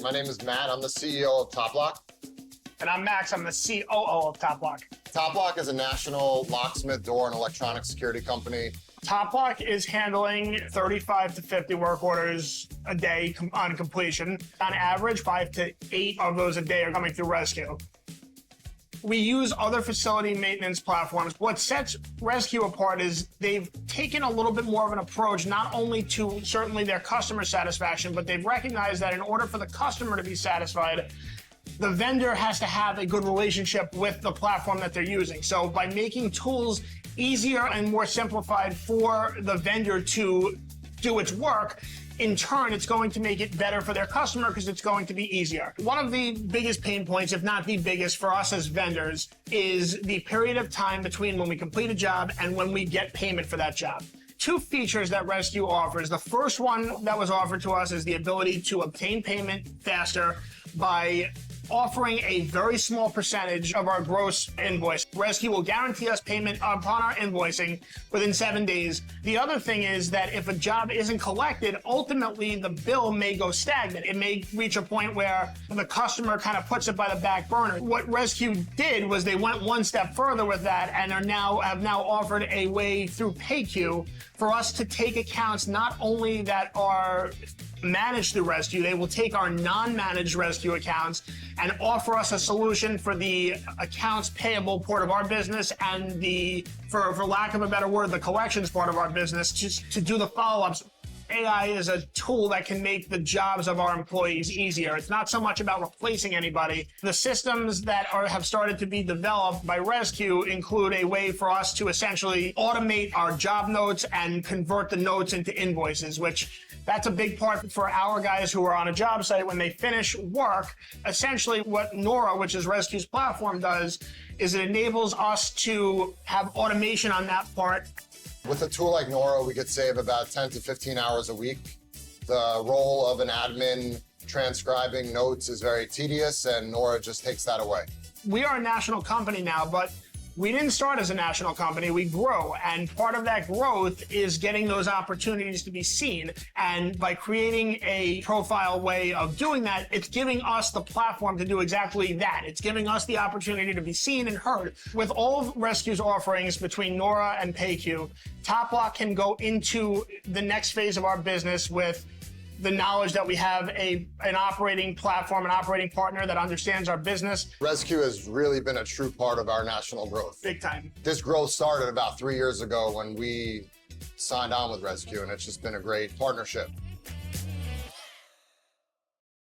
My name is Matt. I'm the CEO of TopLock. And I'm Max. I'm the COO of TopLock. TopLock is a national locksmith door and electronic security company. TopLock is handling 35 to 50 work orders a day on completion. On average, 5 to 8 of those a day are coming through ResQ. We use other facility maintenance platforms. What sets ResQ apart is they've taken a little bit more of an approach, not only to certainly their customer satisfaction, but they've recognized that in order for the customer to be satisfied, the vendor has to have a good relationship with the platform that they're using. So by making tools easier and more simplified for the vendor to do its work, in turn, it's going to make it better for their customer because it's going to be easier. One of the biggest pain points, if not the biggest for us as vendors, is the period of time between when we complete a job and when we get payment for that job. Two features that ResQ offers. The first one that was offered to us is the ability to obtain payment faster by offering a very small percentage of our gross invoice. ResQ will guarantee us payment upon our invoicing within 7 days. The other thing is that if a job isn't collected, ultimately the bill may go stagnant. It may reach a point where the customer kind of puts it by the back burner. What ResQ did was they went one step further with that and have now offered a way through PayQ for us to take accounts not only that are managed through ResQ, they will take our non-managed ResQ accounts and offer us a solution for the accounts payable part of our business and the, for lack of a better word, the collections part of our business to do the follow-ups. AI is a tool that can make the jobs of our employees easier. It's not so much about replacing anybody. The systems that have started to be developed by ResQ include a way for us to essentially automate our job notes and convert the notes into invoices, which that's a big part for our guys who are on a job site. When they finish work, essentially what Nora, which is ResQ's platform, does is it enables us to have automation on that part. With a tool like Nora, we could save about 10 to 15 hours a week. The role of an admin transcribing notes is very tedious, and Nora just takes that away. We are a national company now, but we didn't start as a national company, we grow. And part of that growth is getting those opportunities to be seen. And by creating a profile way of doing that, it's giving us the platform to do exactly that. It's giving us the opportunity to be seen and heard. With all of ResQ's offerings between Nora and PayQ, TopLock can go into the next phase of our business with the knowledge that we have an operating platform, an operating partner that understands our business. ResQ has really been a true part of our national growth. Big time. This growth started about 3 years ago when we signed on with ResQ, and it's just been a great partnership.